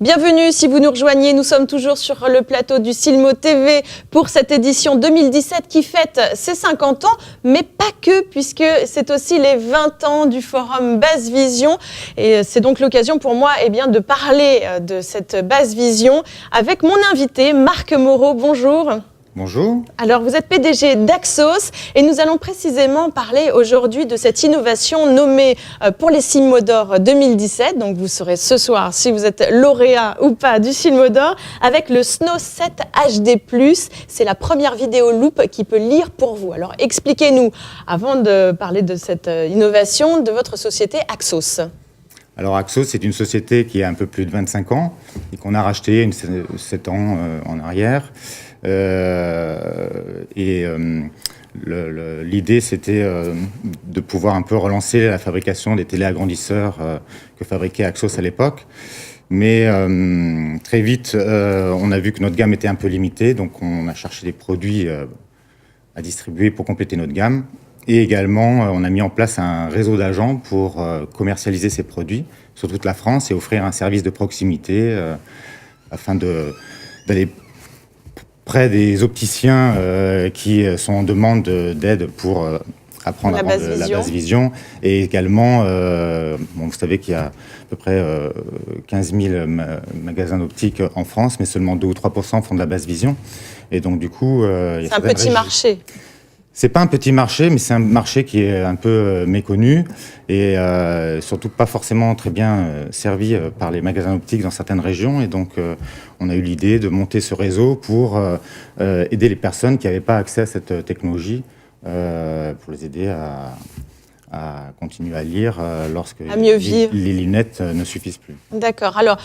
Bienvenue si vous nous rejoignez, nous sommes toujours sur le plateau du Silmo TV pour cette édition 2017 qui fête ses 50 ans, mais pas que, puisque c'est aussi les 20 ans du forum Basse Vision. Et c'est donc l'occasion pour moi de parler de cette Basse Vision avec mon invité Marc Moreau. Bonjour. Bonjour. Alors, vous êtes PDG d'Axos et nous allons précisément parler aujourd'hui de cette innovation nommée pour les Silmo d'Or 2017. Donc, vous saurez ce soir si vous êtes lauréat ou pas du Silmo d'Or avec le Snow 7 HD+. C'est la première vidéo loupe qui peut lire pour vous. Alors, expliquez-nous, avant de parler de cette innovation, de votre société Axos. Alors, Axos, c'est une société qui a un peu plus de 25 ans et qu'on a racheté 7 ans en arrière. L'idée, c'était de pouvoir un peu relancer la fabrication des téléagrandisseurs que fabriquait Axos à l'époque. Mais très vite, on a vu que notre gamme était un peu limitée, donc on a cherché des produits à distribuer pour compléter notre gamme. Et également, on a mis en place un réseau d'agents pour commercialiser ces produits sur toute la France et offrir un service de proximité afin d'aller près des opticiens qui sont en demande d'aide pour apprendre à prendre la basse vision. Et également, vous savez qu'il y a à peu près 15 000 magasins d'optique en France, mais seulement 2 ou 3% font de la basse vision. Et donc, du coup... c'est un petit marché. C'est pas un petit marché, mais c'est un marché qui est un peu méconnu et surtout pas forcément très bien servi par les magasins optiques dans certaines régions. Et donc, on a eu l'idée de monter ce réseau pour aider les personnes qui n'avaient pas accès à cette technologie, pour les aider à continuer à lire lorsque les lunettes ne suffisent plus. D'accord. Alors,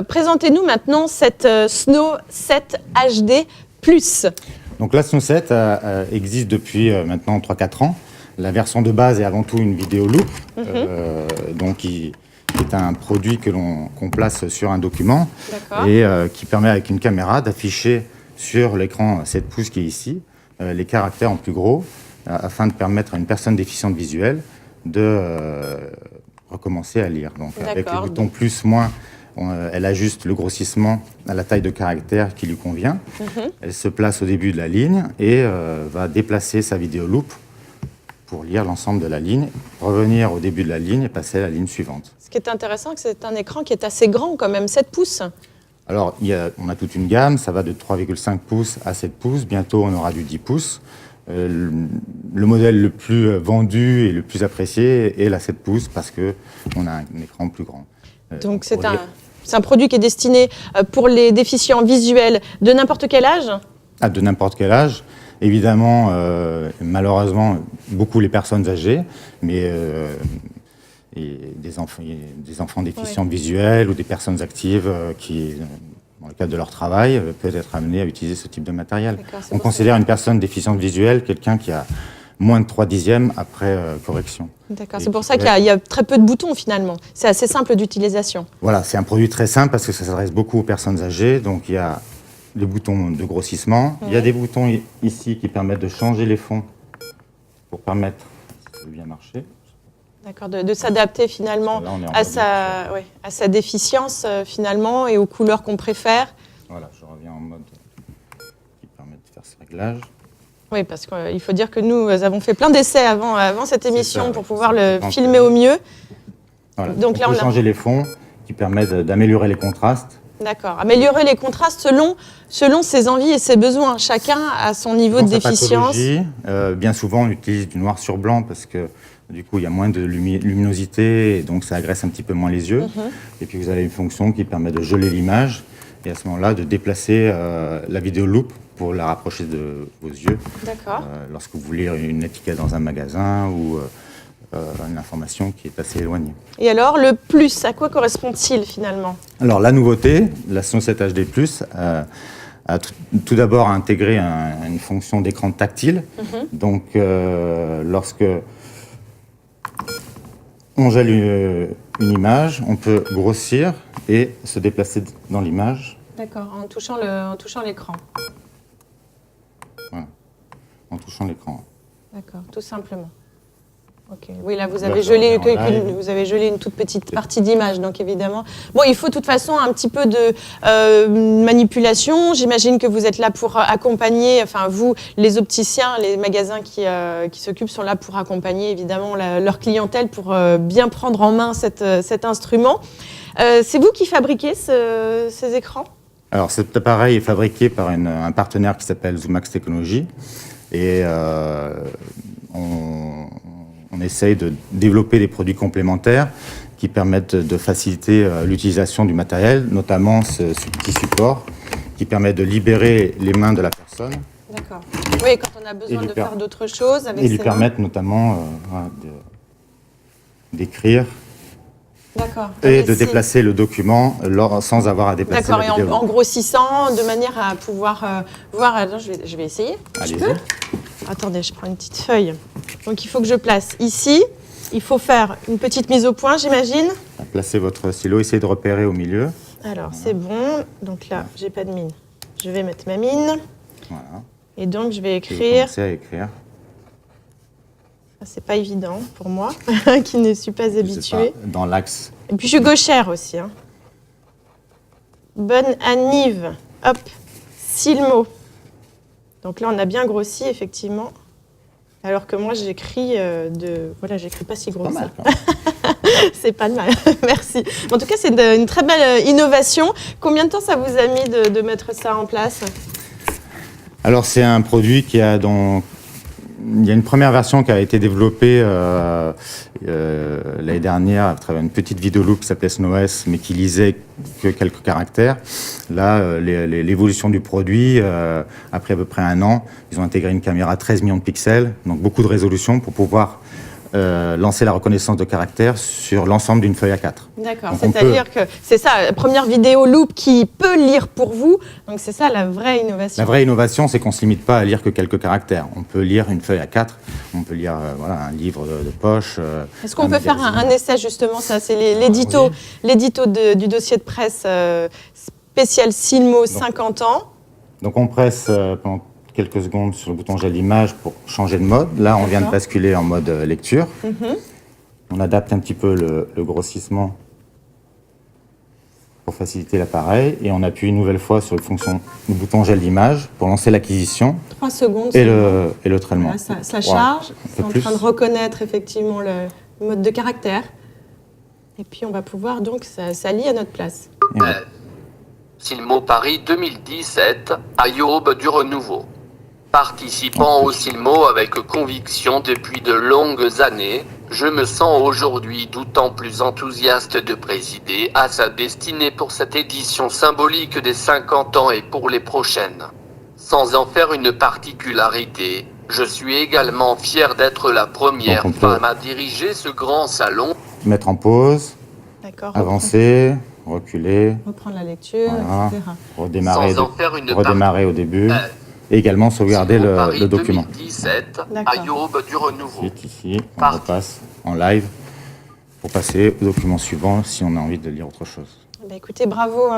présentez-nous maintenant cette Snow 7 HD+. Donc la Snow 7 existe depuis maintenant 3-4 ans. La version de base est avant tout une vidéo loupe, donc qui est un produit qu'on place sur un document et qui permet avec une caméra d'afficher sur l'écran 7 pouces qui est ici les caractères en plus gros afin de permettre à une personne déficiente visuelle de recommencer à lire. Donc avec le bouton plus, moins, elle ajuste le grossissement à la taille de caractère qui lui convient. Elle se place au début de la ligne et va déplacer sa vidéo loupe pour lire l'ensemble de la ligne, revenir au début de la ligne et passer à la ligne suivante. Ce qui est intéressant, c'est que c'est un écran qui est assez grand quand même, 7 pouces. Alors, on a toute une gamme, ça va de 3,5 pouces à 7 pouces. Bientôt, on aura du 10 pouces. Le modèle le plus vendu et le plus apprécié est la 7 pouces parce qu'on a un écran plus grand. Donc, c'est un produit qui est destiné pour les déficients visuels de n'importe quel âge ? De n'importe quel âge. Évidemment, malheureusement, beaucoup les personnes âgées, mais des enfants déficients visuels ou des personnes actives qui, dans le cadre de leur travail, peuvent être amenés à utiliser ce type de matériel. On considère une personne déficiente visuelle quelqu'un qui a moins de 3/10 après correction. D'accord, c'est pour ça qu'il y a très peu de boutons finalement. C'est assez simple d'utilisation. Voilà, c'est un produit très simple parce que ça s'adresse beaucoup aux personnes âgées. Donc il y a les boutons de grossissement. Il y a des boutons ici qui permettent de changer les fonds pour permettre, si ça veut bien marcher. D'accord, de s'adapter finalement à sa déficience finalement et aux couleurs qu'on préfère. Voilà, je reviens en mode qui permet de faire ce réglage. Oui, parce qu'il faut dire que nous avons fait plein d'essais avant cette émission pour pouvoir le filmer au mieux. Voilà. Donc là, on peut changer les fonds qui permettent d'améliorer les contrastes. D'accord. Améliorer les contrastes selon ses envies et ses besoins. Chacun a son niveau de déficience. Bien souvent, on utilise du noir sur blanc parce que du coup, il y a moins de luminosité et donc ça agresse un petit peu moins les yeux. Et puis, vous avez une fonction qui permet de geler l'image et à ce moment-là, de déplacer la vidéo loupe pour la rapprocher de vos yeux. D'accord. Lorsque vous voulez une étiquette dans un magasin ou une information qui est assez éloignée. Et alors, le plus, à quoi correspond-il finalement ? Alors, la nouveauté, la Snow 7 HD+, a tout d'abord intégré une fonction d'écran tactile. Donc, lorsque on gèle une image, on peut grossir et se déplacer dans l'image. D'accord, en touchant l'écran. Voilà, en touchant l'écran. D'accord, tout simplement. Okay. Oui, là, vous Là, avez, vous avez gelé une toute petite partie d'image, donc évidemment. Bon, il faut de toute façon un petit peu de manipulation. J'imagine que vous êtes là pour accompagner, enfin vous, les opticiens, les magasins qui s'occupent sont là pour accompagner évidemment leur clientèle pour bien prendre en main cet instrument. C'est vous qui fabriquez ces écrans ? Alors cet appareil est fabriqué par un partenaire qui s'appelle Zoomax Technologies et on essaye de développer des produits complémentaires qui permettent de faciliter l'utilisation du matériel, notamment ce petit support qui permet de libérer les mains de la personne. D'accord. Oui, quand on a besoin de faire d'autres choses avec ses mains. Et lui permettre notamment d'écrire. D'accord. Et de déplacer le document sans avoir à déplacer la vidéo. D'accord, et en grossissant, de manière à pouvoir voir... Attends, je vais essayer. Allez-y. Attendez, je prends une petite feuille. Donc, il faut que je place ici. Il faut faire une petite mise au point, j'imagine. Placez votre stylo, essayez de repérer au milieu. Alors, c'est bon. Donc là, j'ai pas de mine. Je vais mettre ma mine. Voilà. Et donc, je vais écrire. Commencez à écrire. C'est pas évident pour moi, qui ne suis pas habituée. Dans l'axe. Et puis, je suis gauchère aussi. Hein. Bonne anniv. Hop. Silmo. Donc là, on a bien grossi, effectivement. Alors que moi, j'écris Voilà, j'écris pas si gros que ça. C'est pas mal, merci. En tout cas, c'est une très belle innovation. Combien de temps ça vous a mis de mettre ça en place ? Alors, c'est un produit qui a donc... Il y a une première version qui a été développée l'année dernière à travers une petite vidéoloop qui s'appelait SnowS, mais qui lisait que quelques caractères. Là, l'évolution du produit, après à peu près 1 an, ils ont intégré une caméra 13 millions de pixels, donc beaucoup de résolution pour pouvoir lancer la reconnaissance de caractères sur l'ensemble d'une feuille A4. D'accord, c'est-à-dire que c'est ça, la première vidéo loop qui peut lire pour vous, donc c'est ça la vraie innovation. La vraie innovation, c'est qu'on ne se limite pas à lire que quelques caractères. On peut lire une feuille A4, on peut lire un livre de poche. Est-ce qu'on peut faire un essai justement, ça c'est l'édito du dossier de presse spécial Silmo 50 ans. Donc on presse pendant quelques secondes sur le bouton gel d'image pour changer de mode. Là, on vient de basculer en mode lecture. On adapte un petit peu le grossissement pour faciliter l'appareil et on appuie une nouvelle fois sur le bouton gel d'image pour lancer l'acquisition. 3 secondes. Et le traitement. Voilà, ça charge. C'est en train de reconnaître effectivement le mode de caractère. Et puis on va pouvoir donc, ça lit à notre place. Silmo Paris 2017, à Ayoub du Renouveau. Participant au Silmo avec conviction depuis de longues années, je me sens aujourd'hui d'autant plus enthousiaste de présider à sa destinée pour cette édition symbolique des 50 ans et pour les prochaines. Sans en faire une particularité, je suis également fier d'être la première femme à diriger ce grand salon. Mettre en pause, avancer, reculer, reprendre la lecture, voilà, etc. Redémarrer au début. Et également sauvegarder le document. 2017, Ayoub du Renouveau. Ici, on repasse en live pour passer au document suivant si on a envie de lire autre chose. Bah écoutez, bravo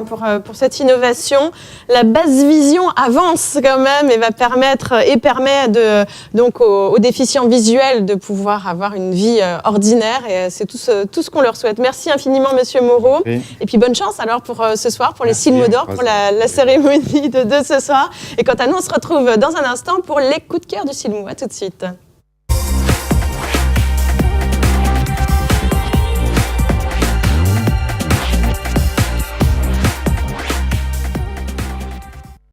pour cette innovation. La basse vision avance quand même et permet donc aux déficients visuels de pouvoir avoir une vie ordinaire et c'est tout ce qu'on leur souhaite. Merci infiniment, Monsieur Moreau. Oui. Et puis bonne chance alors pour ce soir, pour les Silmo d'or, pour la cérémonie de ce soir. Et quant à nous, on se retrouve dans un instant pour les coups de cœur du Silmo. À tout de suite.